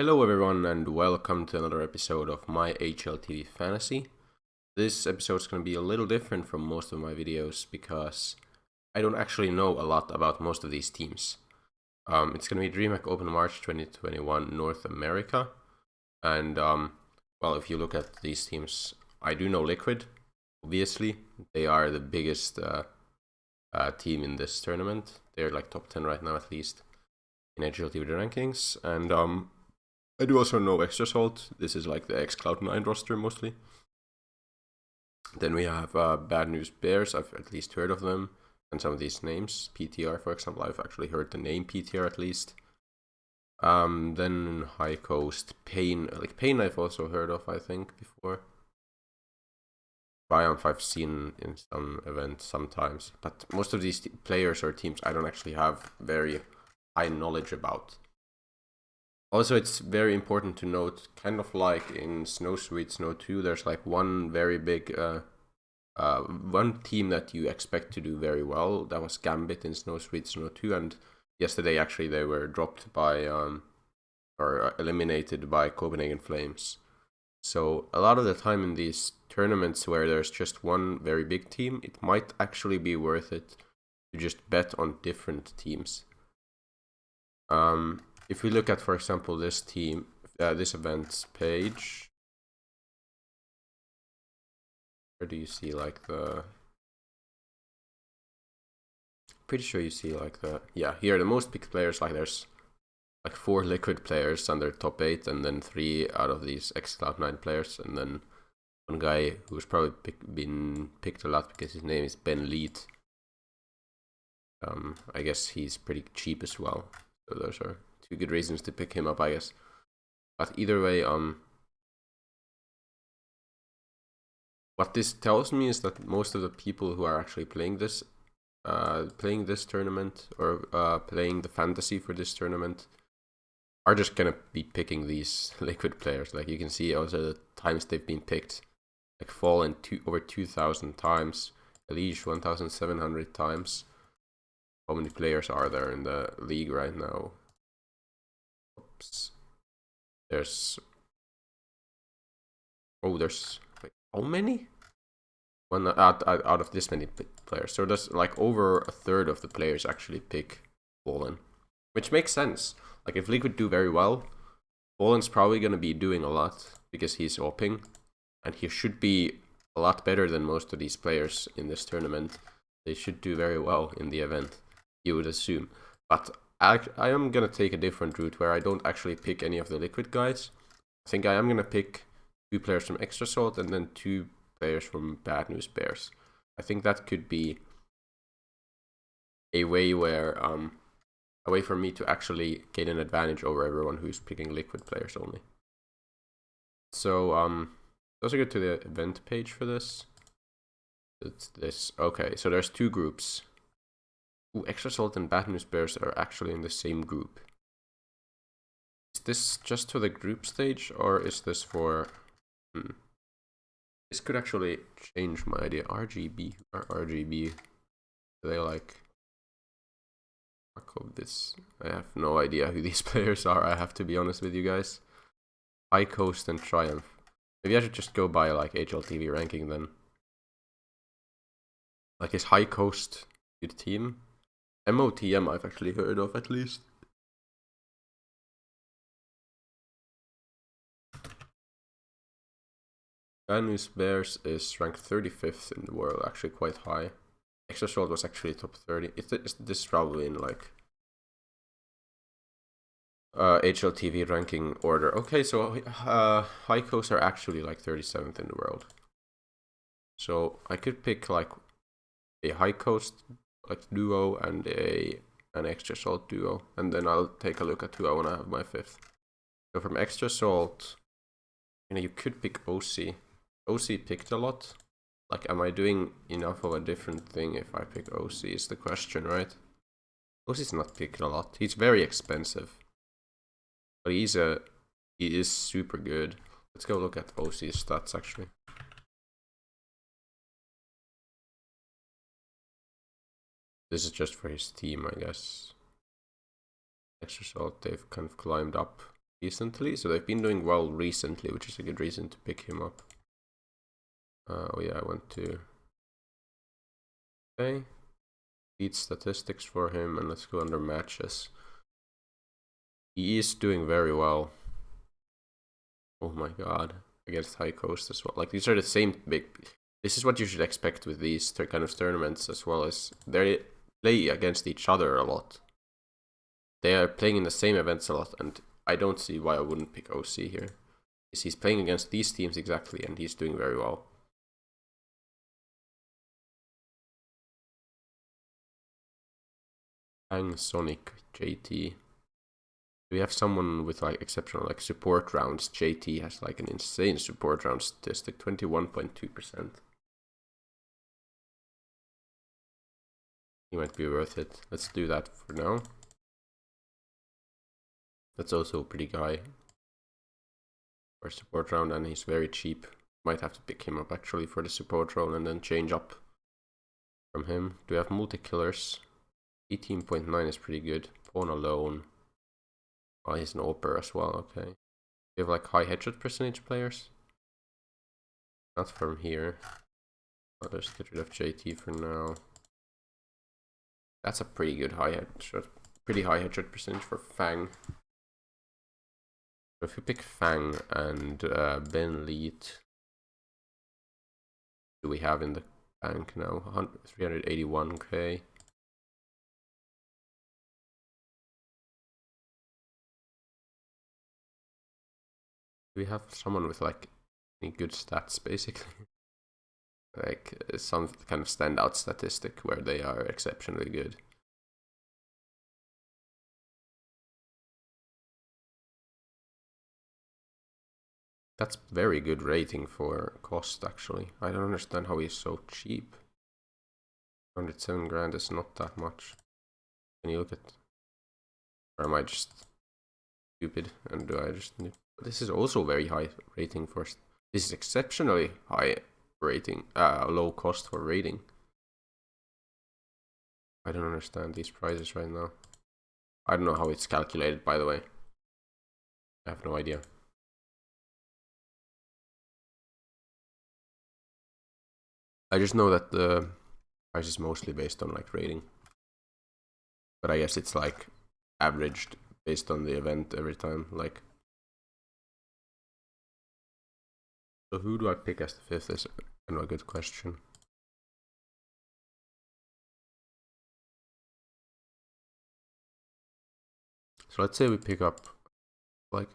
Hello everyone and welcome to another episode of my HLTV Fantasy. This episode is going to be a little different from most of my videos because I don't actually know a lot about most of these teams. It's going to be DreamHack Open March 2021 North America, and well, if you look at these teams, I do know Liquid. Obviously, they are the biggest team in this tournament. They're like top 10 right now at least in HLTV rankings, and I do also know Extra Salt. This is like the ex-Cloud9 roster mostly. Then we have Bad News Bears. I've at least heard of them. And some of these names. PTR, for example. I've actually heard the name PTR at least. Then High Coast. Pain. Like Pain I've also heard of, I think, before. Triumph I've seen in some events sometimes. But most of these players or teams I don't actually have very high knowledge about. Also, it's very important to note, kind of like in Snow Sweet, Snow 2, there's like one very big, one team that you expect to do very well. That was Gambit in Snow Sweet, Snow 2, and yesterday actually they were dropped by, or eliminated by Copenhagen Flames. So a lot of the time in these tournaments where there's just one very big team, it might actually be worth it to just bet on different teams. If we look at, for example, this team, this event's page, where do you see like the? Pretty sure you see like the, yeah, here the most picked players, like there's like 4 Liquid players under top 8, and then 3 out of these ex-Cloud9 players, and then one guy who's probably been picked a lot because his name is Ben Leet. I guess he's pretty cheap as well, so those are 2 good reasons to pick him up, I guess. But either way, what this tells me is that most of the people who are actually playing this tournament, or playing the fantasy for this tournament, are just gonna be picking these Liquid players. Like you can see also the times they've been picked, like Fallen over 2,000 times, Elige 1,700 times. How many players are there in the league right now? Oops. There's wait, how many? One out of this many players. So there's like over a third of the players actually pick Fallen, which makes sense. Like if Liquid do very well, Fallen's probably gonna be doing a lot because he's OPing, and he should be a lot better than most of these players in this tournament. They should do very well in the event, you would assume. But I am gonna take a different route where I don't actually pick any of the Liquid guys. I think I am gonna pick 2 players from Extra Salt and then 2 players from Bad News Bears. I think that could be a way where a way for me to actually gain an advantage over everyone who's picking Liquid players only. So let's go to the event page for this. It's this. Okay, so there's 2 groups. Ooh, Extra Salt and Bad News Bears are actually in the same group. Is this just for the group stage, or is this for... This could actually change my idea. RGB, or RGB, do they like... Fuck of this. I have no idea who these players are, I have to be honest with you guys. High Coast and Triumph. Maybe I should just go by like HLTV ranking then. Like, is High Coast a good team? MOTM I've actually heard of at least. Bad News Bears is ranked 35th in the world, actually quite high. Extra Salt was actually top 30. This is probably in like HLTV ranking order. Okay, so High Coast are actually like 37th in the world. So I could pick like a High Coast like duo and an Extra Salt duo, and then I'll take a look at who I want to have my 5th. So from Extra Salt, you could pick OC. OC picked a lot. Like, am I doing enough of a different thing if I pick OC is the question, right? OC's not picked a lot. He's very expensive, but he is super good. Let's go look at OC's stats actually. This is just for his team, I guess. Extra Salt, they've kind of climbed up recently, so they've been doing well recently, which is a good reason to pick him up. Oh yeah, I went to... Okay. Beat statistics for him, and let's go under matches. He is doing very well. Oh my god. Against High Coast as well. Like, these are the same big... This is what you should expect with these kind of tournaments, as well as they play against each other a lot. They are playing in the same events a lot, and I don't see why I wouldn't pick OC here. Because he's playing against these teams exactly, and he's doing very well. Hang Sonic JT. We have someone with like exceptional like support rounds. JT has like an insane support round statistic, 21.2%. He might be worth it. Let's do that for now. That's also a pretty guy for support round, and he's very cheap. Might have to pick him up actually for the support round and then change up from him. Do we have multi-killers? 18.9 is pretty good. Pawn alone. Oh, he's an AWPer as well, okay. We have like high headshot percentage players. Not from here. I'll just get rid of JT for now. That's a pretty good high headshot. Pretty high headshot percentage for Fang. So if you pick Fang and Ben Leet, do we have in the bank now? 381k. Do we have someone with like any good stats basically? Like some kind of standout statistic where they are exceptionally good. That's very good rating for cost actually. I don't understand how he's so cheap. 107 grand is not that much. Can you look at... Or am I just stupid and do I just... This is also very high rating for... This is exceptionally high rating, low cost for rating. I don't understand these prices right now. I don't know how it's calculated, by the way. I have no idea. I just know that the price is mostly based on like rating. But I guess it's like averaged based on the event every time. Like, so who do I pick as the fifth is kind of a good question. So let's say we pick up like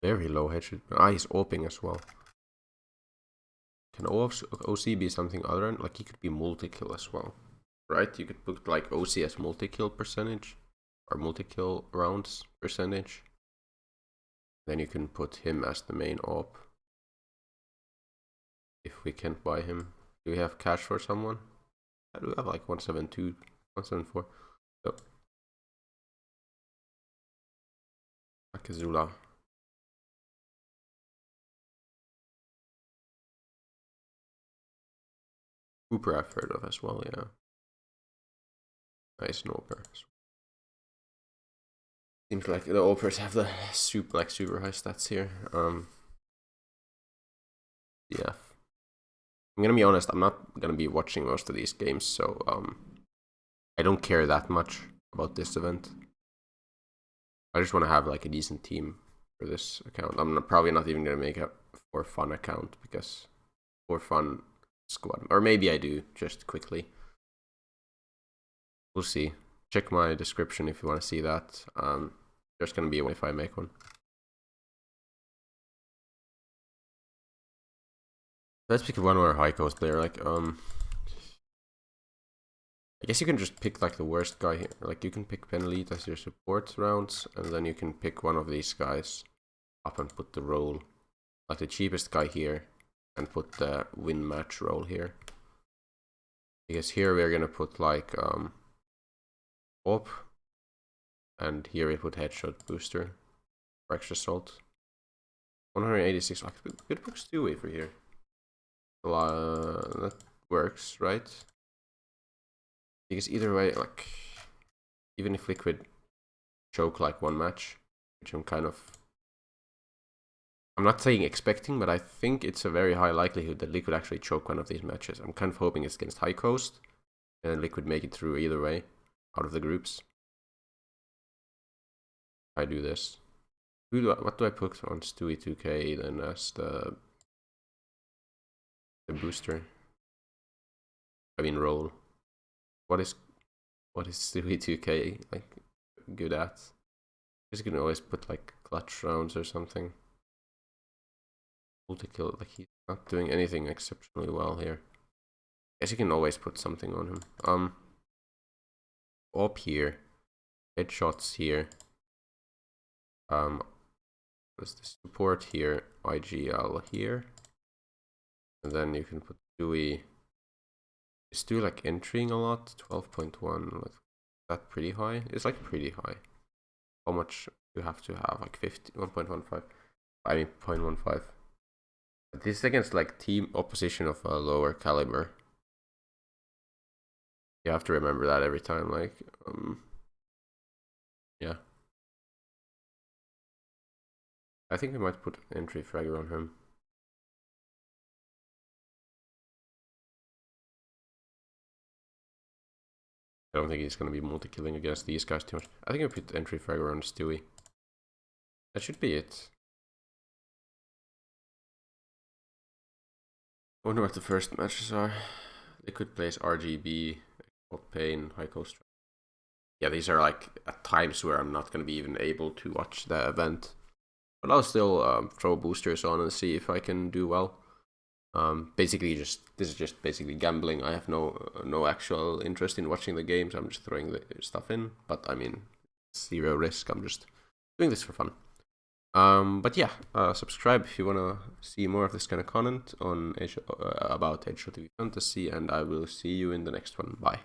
very low headshot. Ah, he's AWPing as well. Can OC be something other than, like, he could be multi-kill as well, right? You could put like OC as multi-kill percentage or multi-kill rounds percentage. Then you can put him as the main AWP. If we can't buy him. Do we have cash for someone? I do have like 172, 174. So Akazula. Cooper I've heard of as well, yeah. Nice AWPer. Seems like the AWPers have the super high stats here. Yeah. I'm gonna be honest, I'm not gonna be watching most of these games, so I don't care that much about this event. I just want to have like a decent team for this account. I'm probably not even gonna make a for fun account because for fun squad, or maybe I do just quickly. We'll see. Check my description if you want to see that. There's gonna be one if I make one. Let's pick one more high cost player. Like I guess you can just pick like the worst guy here. Like you can pick Penlead as your support rounds, and then you can pick one of these guys up and put the role, like the cheapest guy here, and put the win match role here. Because here we're gonna put like AWP, and here we put headshot booster for extra salt. 186. Like good books two-way for here. That works, right? Because either way, like, even if Liquid choke like one match, which I'm not saying expecting, but I think it's a very high likelihood that Liquid actually choke one of these matches. I'm kind of hoping it's against High Coast, and Liquid make it through either way, out of the groups. I do this. What do I put on Stewie 2K then as the booster? I mean role. What is Stewie 2K like good at? Because you can always put like clutch rounds or something. Multi-kill, like he's not doing anything exceptionally well here. Guess you can always put something on him. Up here, headshots here. There's the support here, IGL here, and then you can put Stewie. Is Stewie like entering a lot? 12.1. Like, that pretty high? It's like pretty high. How much you have to have? Like 1.15. I mean 0.15. This is against like team opposition of a lower caliber. You have to remember that every time. Like, yeah. I think we might put entry fragger on him. I don't think he's going to be multi-killing against these guys too much. I think I put entry fragger on Stewie. That should be it. I wonder what the first matches are. Liquid plays RGB, Pain, High Coast. Yeah, these are like at times where I'm not going to be even able to watch the event. But I'll still throw boosters on and see if I can do well. Basically, this is just basically gambling. I have no actual interest in watching the games. I'm just throwing the stuff in. But I mean, zero risk. I'm just doing this for fun. But yeah, subscribe if you wanna see more of this kind of content on about HLTV Fantasy, and I will see you in the next one. Bye.